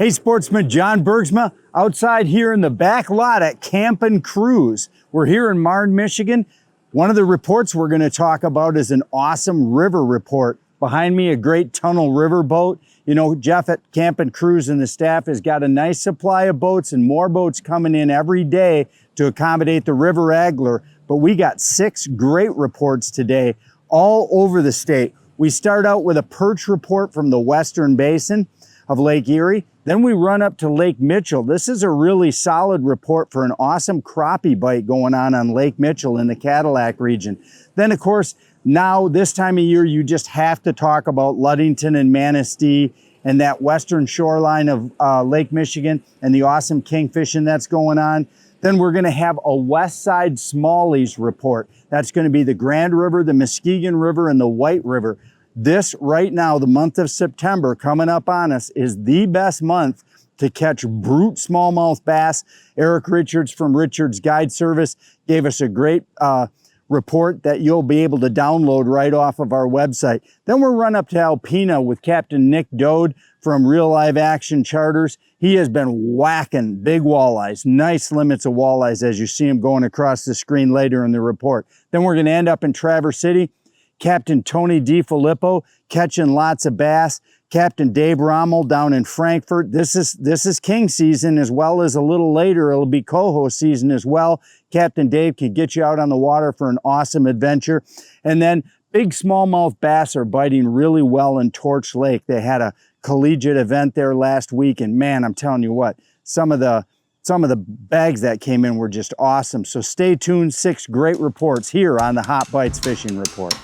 Hey sportsman, John Bergsma outside here in the back lot at Camp and Cruise. We're here in Marne, Michigan. One of the reports we're going to talk about is an awesome river report. Behind me, a great tunnel river boat. You know, Jeff at Camp and Cruise and the staff has got a nice supply of boats and more boats coming in every day to accommodate the river angler. But we got 6 great reports today all over the state. We start out with a perch report from the western basin of Lake Erie. Then we run up to Lake Mitchell. This is a really solid report for an awesome crappie bite going on Lake Mitchell in the Cadillac region. Then of course, now this time of year, you just have to talk about Ludington and Manistee and that western shoreline of Lake Michigan and the awesome kingfishing that's going on. Then we're gonna have a west side smallies report. That's gonna be the Grand River, the Muskegon River, and the White River. This right now, the month of September coming up on us, is the best month to catch brute smallmouth bass. Eric Richards from Richards Guide Service gave us a great report that you'll be able to download right off of our website. Then we'll run up to Alpena with Captain Nick Dode from Real Live Action Charters. He has been whacking big walleyes, nice limits of walleyes as you see him going across the screen later in the report. Then we're gonna end up in Traverse City. Captain Tony DiFilippo catching lots of bass. Captain Dave Rommel down in Frankfurt. This is king season, as well as a little later it'll be coho season as well. Captain Dave can get you out on the water for an awesome adventure. And then big smallmouth bass are biting really well in Torch Lake. They had a collegiate event there last week, and man, I'm telling you what, some of the bags that came in were just awesome. So stay tuned, 6 great reports here on the Hot Bites Fishing Report.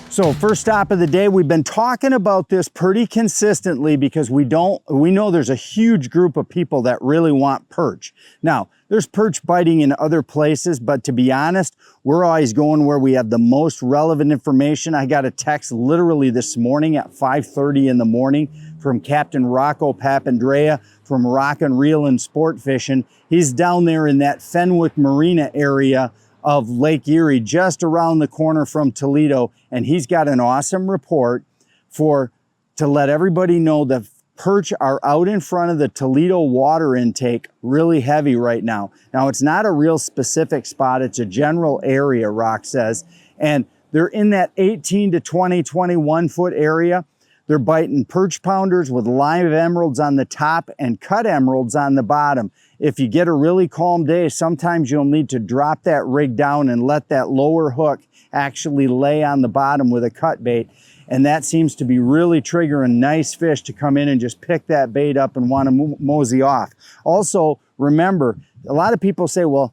So first stop of the day, we've been talking about this pretty consistently because we know there's a huge group of people that really want perch. Now, there's perch biting in other places, but to be honest, we're always going where we have the most relevant information. I got a text literally this morning at 5:30 in the morning from Captain Rocco Papandrea from Rock and Reel and Sport Fishing. He's down there in that Fenwick Marina area of Lake Erie, just around the corner from Toledo, and he's got an awesome report to let everybody know that perch are out in front of the Toledo water intake really heavy right now. Now, it's not a real specific spot, it's a general area, Rock says, and they're in that 18 to 20, 21 foot area. They're biting perch pounders with live emeralds on the top and cut emeralds on the bottom. If you get a really calm day, sometimes you'll need to drop that rig down and let that lower hook actually lay on the bottom with a cut bait. And that seems to be really triggering nice fish to come in and just pick that bait up and want to mosey off. Also, remember, a lot of people say, well,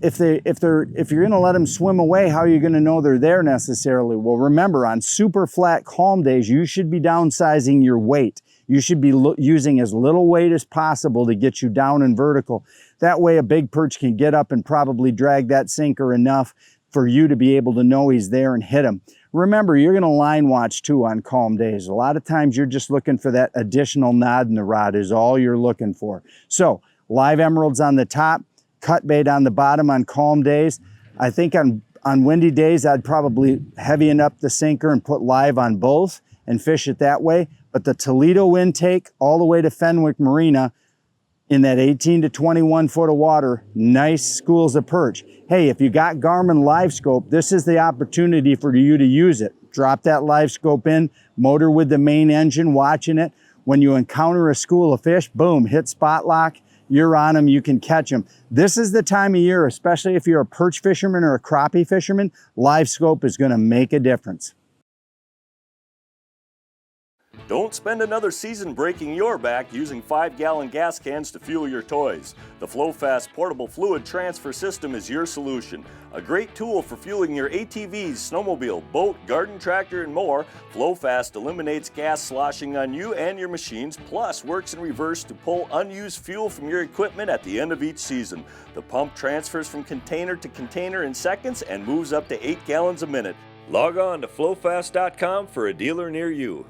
if you're going to let them swim away, how are you going to know they're there necessarily? Well, remember, on super flat calm days, you should be downsizing your weight. You should be using as little weight as possible to get you down and vertical. That way a big perch can get up and probably drag that sinker enough for you to be able to know he's there and hit him. Remember, you're going to line watch too on calm days. A lot of times you're just looking for that additional nod in the rod is all you're looking for. So live emeralds on the top, cut bait on the bottom on calm days. I think on windy days, I'd probably heavyen up the sinker and put live on both and fish it that way. But the Toledo intake all the way to Fenwick Marina in that 18 to 21 foot of water, nice schools of perch. Hey, if you got Garmin Live Scope, this is the opportunity for you to use it. Drop that Live Scope in, motor with the main engine, watching it. When you encounter a school of fish, boom, hit spot lock, you're on them, you can catch them. This is the time of year, especially if you're a perch fisherman or a crappie fisherman, Live Scope is gonna make a difference. Don't spend another season breaking your back using 5-gallon gas cans to fuel your toys. The Flo-Fast portable fluid transfer system is your solution. A great tool for fueling your ATVs, snowmobile, boat, garden tractor, and more, Flo-Fast eliminates gas sloshing on you and your machines, plus works in reverse to pull unused fuel from your equipment at the end of each season. The pump transfers from container to container in seconds and moves up to 8 gallons a minute. Log on to flofast.com for a dealer near you.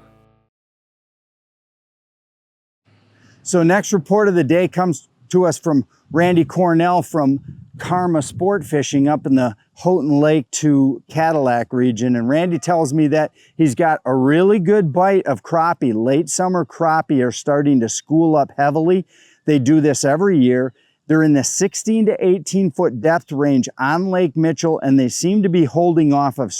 So next report of the day comes to us from Randy Cornell from Karma sport fishing up in the Houghton Lake to Cadillac region, and Randy tells me that he's got a really good bite of crappie. Late summer crappie are starting to school up heavily. They do this every year. They're in the 16 to 18 foot depth range on Lake Mitchell, and they seem to be holding off of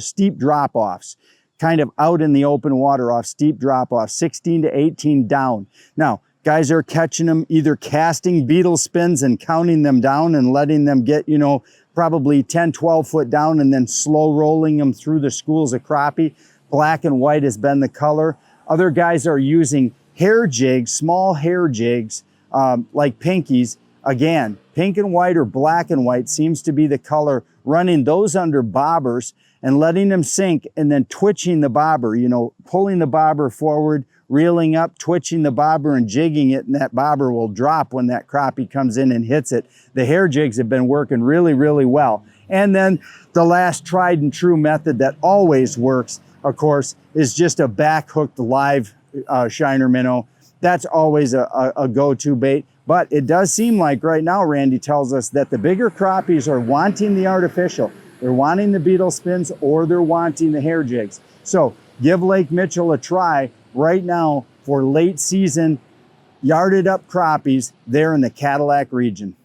steep drop-offs, kind of out in the open water off steep drop-offs, 16 to 18 down. Now, guys are catching them, either casting beetle spins and counting them down and letting them get, you know, probably 10, 12 foot down, and then slow rolling them through the schools of crappie. Black and white has been the color. Other guys are using hair jigs, small hair jigs, like pinkies. Again, pink and white or black and white seems to be the color, running those under bobbers and letting them sink, and then twitching the bobber, you know, pulling the bobber forward, reeling up, twitching the bobber and jigging it, and that bobber will drop when that crappie comes in and hits it. The hair jigs have been working really, really well. And then the last tried and true method that always works, of course, is just a back hooked live shiner minnow. That's always a go-to bait. But it does seem like right now, Randy tells us, that the bigger crappies are wanting the artificial. They're wanting the beetle spins, or they're wanting the hair jigs. So give Lake Mitchell a try right now for late season yarded up crappies there in the Cadillac region.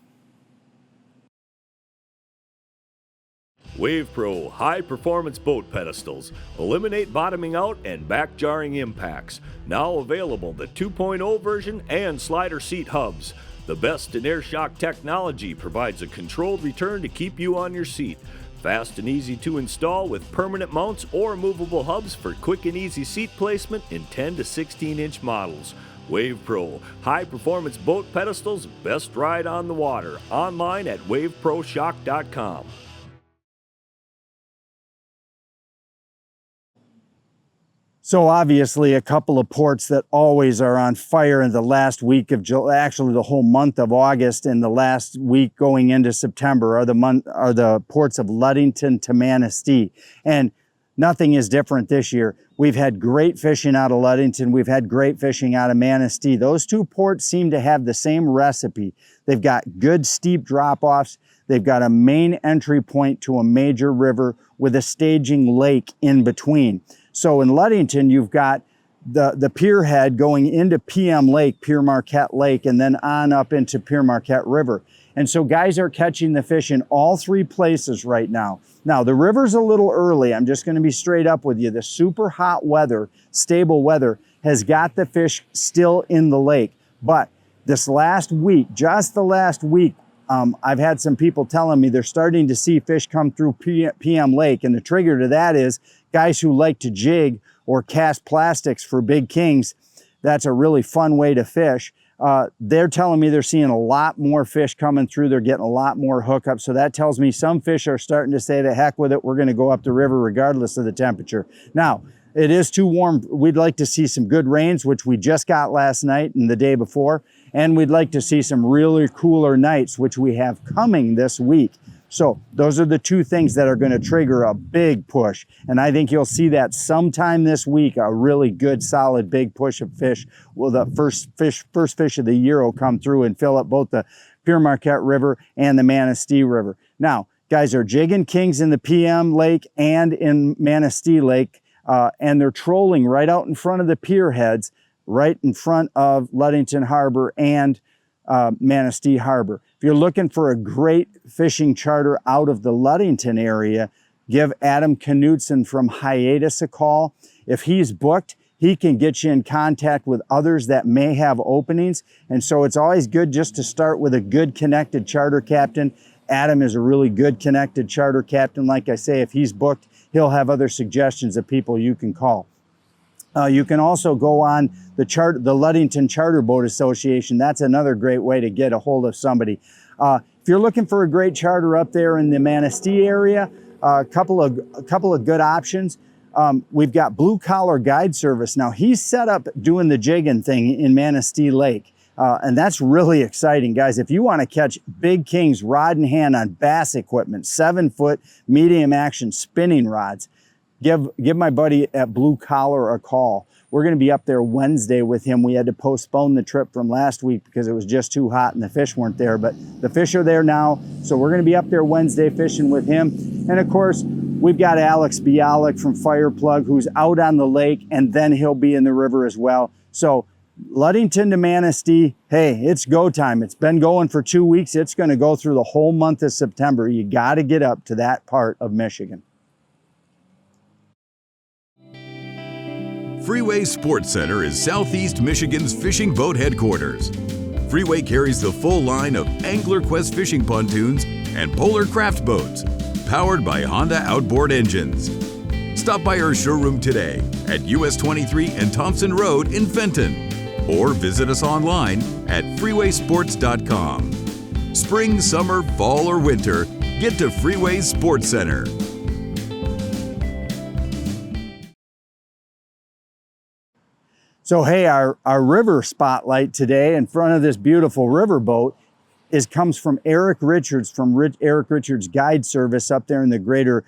WavePro high-performance boat pedestals eliminate bottoming out and back-jarring impacts. Now available the 2.0 version and slider seat hubs. The best in air shock technology provides a controlled return to keep you on your seat. Fast and easy to install with permanent mounts or movable hubs for quick and easy seat placement in 10 to 16-inch models. WavePro high-performance boat pedestals, best ride on the water. Online at waveproshock.com. So obviously a couple of ports that always are on fire in the last week of July, actually the whole month of August and the last week going into September are the ports of Ludington to Manistee. And nothing is different this year. We've had great fishing out of Ludington. We've had great fishing out of Manistee. Those two ports seem to have the same recipe. They've got good steep drop-offs. They've got a main entry point to a major river with a staging lake in between. So in Ludington, you've got the pier head going into PM Lake, Pure Marquette Lake, and then on up into Pure Marquette River. And so guys are catching the fish in all three places right now. Now, the river's a little early. I'm just going to be straight up with you. The super hot weather, stable weather, has got the fish still in the lake. But this last week, just the last week, I've had some people telling me they're starting to see fish come through PM Lake, and the trigger to that is guys who like to jig or cast plastics for big kings. That's a really fun way to fish. They're telling me they're seeing a lot more fish coming through. They're getting a lot more hookups. So that tells me some fish are starting to say, to heck with it, we're going to go up the river regardless of the temperature. Now, it is too warm. We'd like to see some good rains, which we just got last night and the day before. And we'd like to see some really cooler nights, which we have coming this week. So those are the two things that are going to trigger a big push. And I think you'll see that sometime this week, a really good, solid, big push of fish. Well, the first fish of the year will come through and fill up both the Pure Marquette River and the Manistee River. Now, guys are jigging kings in the PM Lake and in Manistee Lake, and they're trolling right out in front of the pier heads, right in front of Ludington Harbor and Manistee Harbor. If you're looking for a great fishing charter out of the Ludington area, give Adam Knutson from Hiatus a call. If he's booked, he can get you in contact with others that may have openings. And so it's always good just to start with a good connected charter captain. Adam is a really good connected charter captain. Like I say, if he's booked, he'll have other suggestions of people you can call. You can also go on the Ludington Charter Boat Association. That's another great way to get a hold of somebody. If you're looking for a great charter up there in the Manistee area, a couple of good options. We've got Blue Collar Guide Service. Now, he's set up doing the jigging thing in Manistee Lake. And that's really exciting, guys. If you want to catch big kings rod in hand on bass equipment, 7-foot medium action spinning rods, give my buddy at Blue Collar a call. We're going to be up there Wednesday with him. We had to postpone the trip from last week because it was just too hot and the fish weren't there, but the fish are there now. So we're going to be up there Wednesday fishing with him. And of course, we've got Alex Bialik from Fireplug who's out on the lake, and then he'll be in the river as well. So Ludington to Manistee, hey, it's go time. It's been going for 2 weeks. It's going to go through the whole month of September. You got to get up to that part of Michigan. Freeway Sports Center is Southeast Michigan's fishing boat headquarters. Freeway carries the full line of Angler Quest fishing pontoons and Polar craft boats, powered by Honda outboard engines. Stop by our showroom today at US 23 and Thompson Road in Fenton, or visit us online at freewaysports.com. Spring, summer, fall, or winter, get to Freeway Sports Center. So hey, our river spotlight today in front of this beautiful riverboat comes from Eric Richards from Eric Richards Guide Service up there in the greater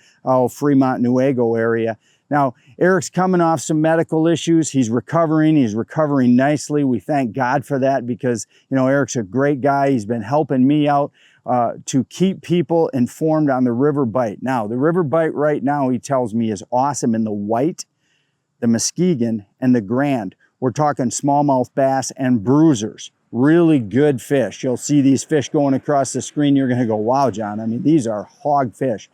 Fremont, Newaygo area. Now, Eric's coming off some medical issues. He's recovering nicely. We thank God for that because, you know, Eric's a great guy. He's been helping me out to keep people informed on the river bite. Now, the river bite right now, he tells me, is awesome in the white, the Muskegon, and the Grand. We're talking smallmouth bass and bruisers. Really good fish. You'll see these fish going across the screen. You're going to go, wow, John. I mean, these are hog fish.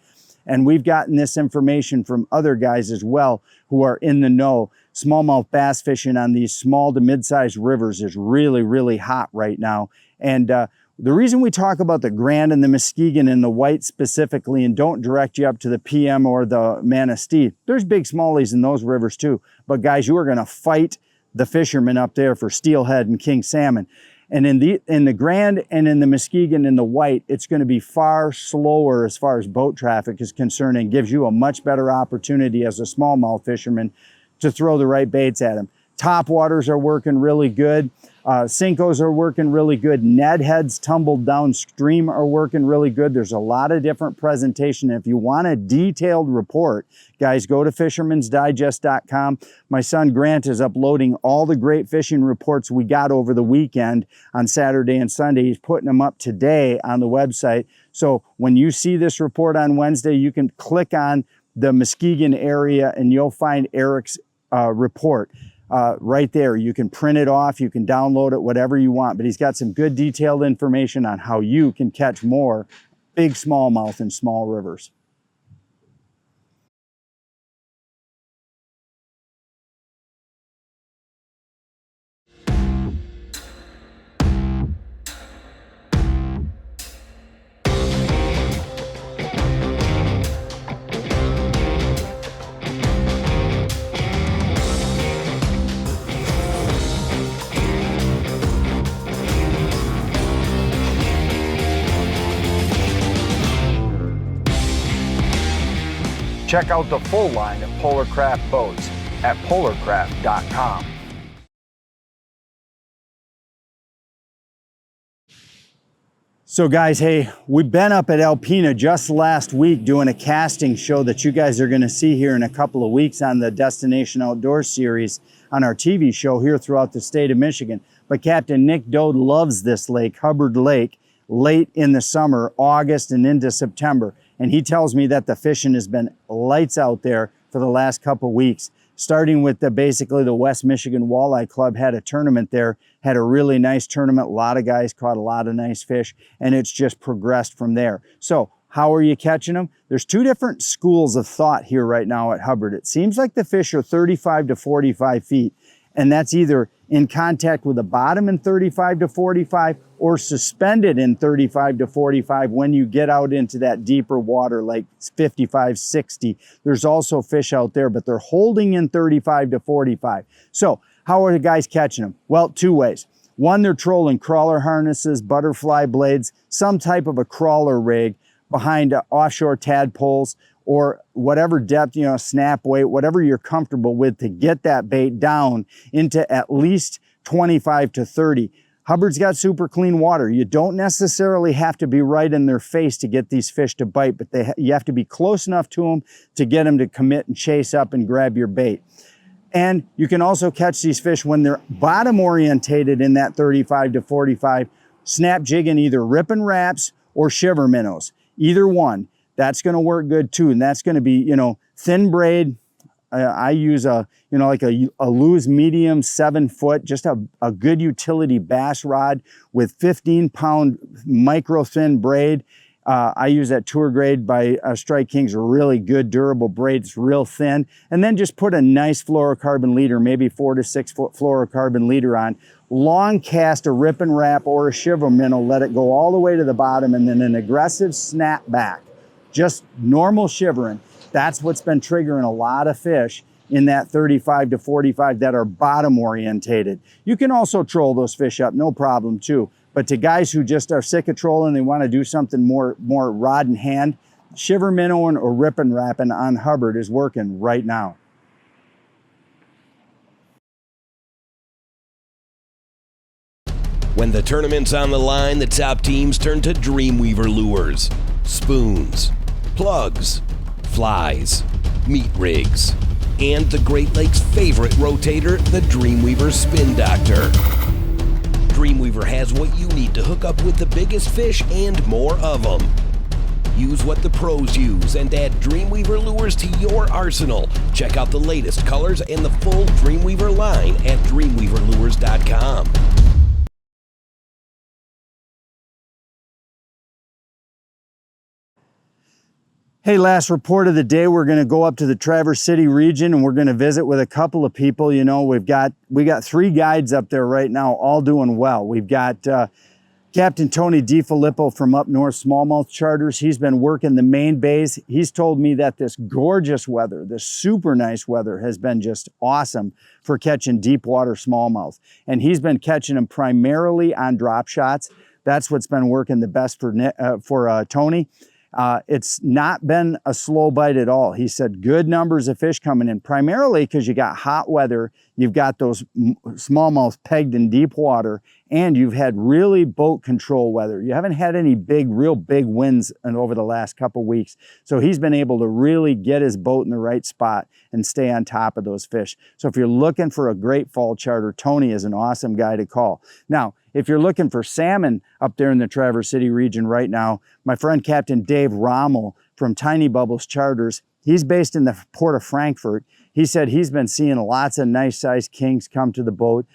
And we've gotten this information from other guys as well who are in the know. Smallmouth bass fishing on these small to mid-sized rivers is really, really hot right now. And the reason we talk about the Grand and the Muskegon and the white specifically, and don't direct you up to the PM or the Manistee, there's big smallies in those rivers too. But guys, you are going to fight the fishermen up there for steelhead and king salmon. And in the Grand and in the Muskegon and the white, it's going to be far slower as far as boat traffic is concerned, and gives you a much better opportunity as a smallmouth fisherman to throw the right baits at them. Top waters are working really good. Sinkos are working really good. Ned heads tumbled downstream are working really good. There's a lot of different presentation. If you want a detailed report, guys, go to fishermansdigest.com. My son Grant is uploading all the great fishing reports we got over the weekend on Saturday and Sunday. He's putting them up today on the website. So when you see this report on Wednesday, you can click on the Muskegon area and you'll find Eric's report. Right there. You can print it off, you can download it, whatever you want, but he's got some good detailed information on how you can catch more big smallmouth in small rivers. Check out the full line of Polar Craft boats at polarcraft.com. So guys, hey, we've been up at Alpena just last week doing a casting show that you guys are going to see here in a couple of weeks on the Destination Outdoors series on our TV show here throughout the state of Michigan. But Captain Nick Dode loves this lake, Hubbard Lake, late in the summer, August and into September. And he tells me that the fishing has been lights out there for the last couple weeks. Starting with basically the West Michigan Walleye Club had a tournament there, had a really nice tournament. A lot of guys caught a lot of nice fish, and it's just progressed from there. So how are you catching them? There's two different schools of thought here right now at Hubbard. It seems like the fish are 35 to 45 feet, and that's either in contact with the bottom in 35 to 45 or suspended in 35 to 45 when you get out into that deeper water like 55, 60. There's also fish out there, but they're holding in 35 to 45. So how are the guys catching them? Well, two ways. One, they're trolling crawler harnesses, butterfly blades, some type of a crawler rig behind offshore tadpoles, or whatever depth, snap weight, whatever you're comfortable with to get that bait down into at least 25 to 30. Hubbard's got super clean water. You don't necessarily have to be right in their face to get these fish to bite, but you have to be close enough to them to get them to commit and chase up and grab your bait. And you can also catch these fish when they're bottom orientated in that 35 to 45, snap jigging either ripping wraps or shiver minnows, either one. That's going to work good too. And that's going to be, you know, thin braid. I use a, you know, like a Lew's medium 7 foot, just a good utility bass rod with 15-pound micro thin braid. I use that tour grade by Strike King's, a really good durable braid. It's real thin. And then just put a nice fluorocarbon leader, maybe 4 to 6 foot fluorocarbon leader on. Long cast a rip and wrap or a shiver minnow, let it go all the way to the bottom, and then an aggressive snap back. Just normal shivering. That's what's been triggering a lot of fish in that 35 to 45 that are bottom orientated. You can also troll those fish up, no problem too. But to guys who just are sick of trolling, they want to do something more rod in hand, shiver minnowing or rip and wrapping on Hubbard is working right now. When the tournament's on the line, the top teams turn to Dreamweaver lures, spoons, plugs, flies, meat rigs, and the Great Lakes' favorite rotator, the Dreamweaver Spin Doctor. Dreamweaver has what you need to hook up with the biggest fish and more of them. Use what the pros use and add Dreamweaver lures to your arsenal. Check out the latest colors and the full Dreamweaver line at dreamweaverlures.com. Hey, last report of the day, we're going to go up to the Traverse City region and we're going to visit with a couple of people. You know, we got 3 guides up there right now, all doing well. We've got Captain Tony DiFilippo from Up North Smallmouth Charters. He's been working the main bays. He's told me that this gorgeous weather, this super nice weather, has been just awesome for catching deep water smallmouth. And he's been catching them primarily on drop shots. That's what's been working the best for Tony. It's not been a slow bite at all. He said good numbers of fish coming in, primarily because you got hot weather, you've got those smallmouth pegged in deep water, and you've had really boat control weather. You haven't had any real big winds over the last couple weeks. So he's been able to really get his boat in the right spot and stay on top of those fish. So if you're looking for a great fall charter, Tony is an awesome guy to call. Now, if you're looking for salmon up there in the Traverse City region right now, my friend Captain Dave Rommel from Tiny Bubbles Charters, he's based in the Port of Frankfurt. He said he's been seeing lots of nice sized kings come to the boat.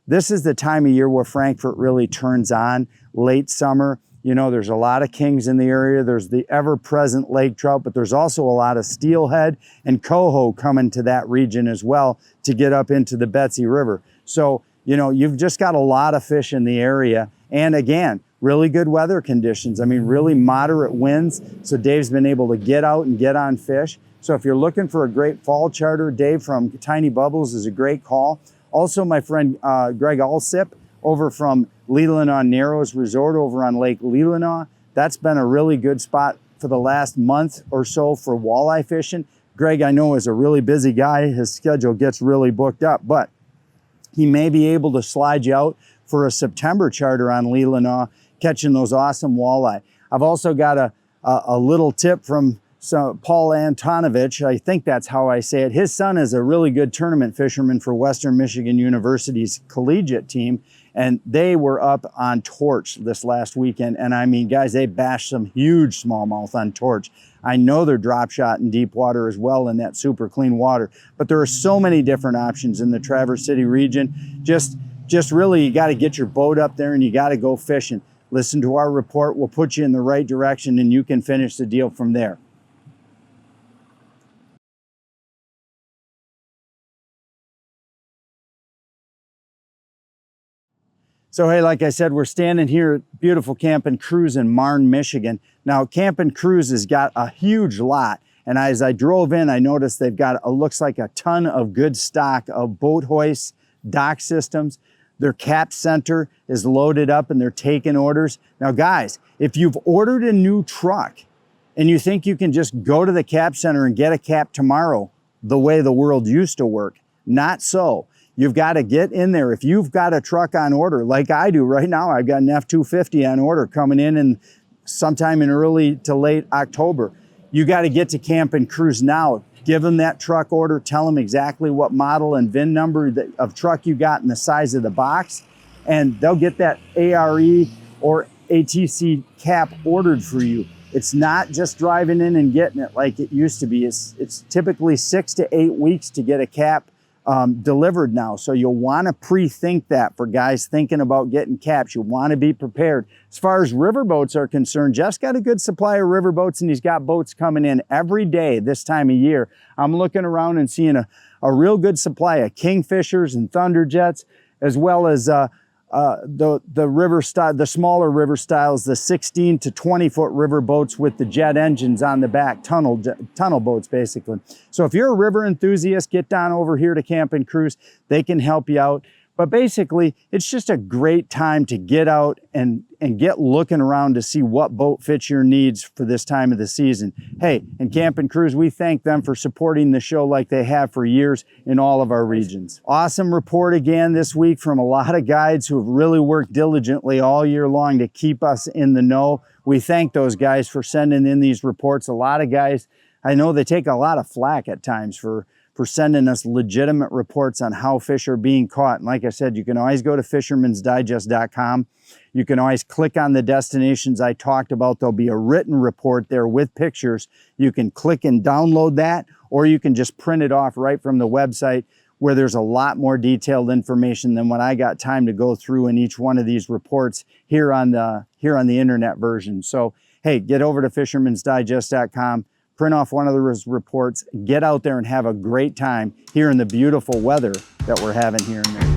This is the time of year where Frankfurt really turns on, late summer. You know, there's a lot of kings in the area. There's the ever-present lake trout, but there's also a lot of steelhead and coho coming to that region as well to get up into the Betsy River. So, you know, you've just got a lot of fish in the area. And again, really good weather conditions. I mean, really moderate winds. So Dave's been able to get out and get on fish. So if you're looking for a great fall charter, Dave from Tiny Bubbles is a great call. Also, my friend Greg Alsip over from Leelanau Narrows Resort over on Lake Leelanau. That's been a really good spot for the last month or so for walleye fishing. Greg, I know, is a really busy guy. His schedule gets really booked up, but he may be able to slide you out for a September charter on Leelanau, catching those awesome walleye. I've also got a little tip from Paul Antonovich. I think that's how I say it. His son is a really good tournament fisherman for Western Michigan University's collegiate team, and they were up on Torch this last weekend. And I mean, guys, they bashed some huge smallmouth on Torch. I know they're drop shot in deep water as well in that super clean water, but there are so many different options in the Traverse City region. Just really, you got to get your boat up there and you got to go fishing. Listen to our report. We'll put you in the right direction and you can finish the deal from there. So, hey, like I said, we're standing here at beautiful Camp and Cruise in Marne, Michigan. Now, Camp and Cruise has got a huge lot. And as I drove in, I noticed they've got, looks like a ton of good stock of boat hoists, dock systems. Their cap center is loaded up and they're taking orders. Now, guys, if you've ordered a new truck and you think you can just go to the cap center and get a cap tomorrow, the way the world used to work, not so. You've got to get in there. If you've got a truck on order, like I do right now, I've got an F-250 on order coming in sometime in early to late October. You got to get to Camp and Cruise now. give them that truck order, tell them exactly what model and VIN number of truck you got and the size of the box, and they'll get that ARE or ATC cap ordered for you. It's not just driving in and getting it like it used to be. It's typically 6 to 8 weeks to get a cap delivered now. So you'll want to pre-think that for guys thinking about getting caps. You want to be prepared. As far as riverboats are concerned, Jeff's got a good supply of riverboats, and he's got boats coming in every day this time of year. I'm looking around and seeing a real good supply of Kingfishers and Thunderjets, as well as the smaller river styles, the 16 to 20 foot river boats with the jet engines on the back, tunnel boats basically. So if you're a river enthusiast, get down over here to Camp and Cruise. They can help you out. But basically, it's just a great time to get out and get looking around to see what boat fits your needs for this time of the season. Hey, and Camp and Cruise, we thank them for supporting the show like they have for years in all of our regions. Awesome report again this week from a lot of guides who have really worked diligently all year long to keep us in the know. We thank those guys for sending in these reports. A lot of guys, I know they take a lot of flack at times for sending us legitimate reports on how fish are being caught. And like I said, you can always go to fishermansdigest.com. You can always click on the destinations I talked about. There'll be a written report there with pictures. You can click and download that, or you can just print it off right from the website, where there's a lot more detailed information than what I got time to go through in each one of these reports here on the internet version. So, hey, get over to fishermansdigest.com. Print off one of those reports, get out there and have a great time here in the beautiful weather that we're having here in Michigan.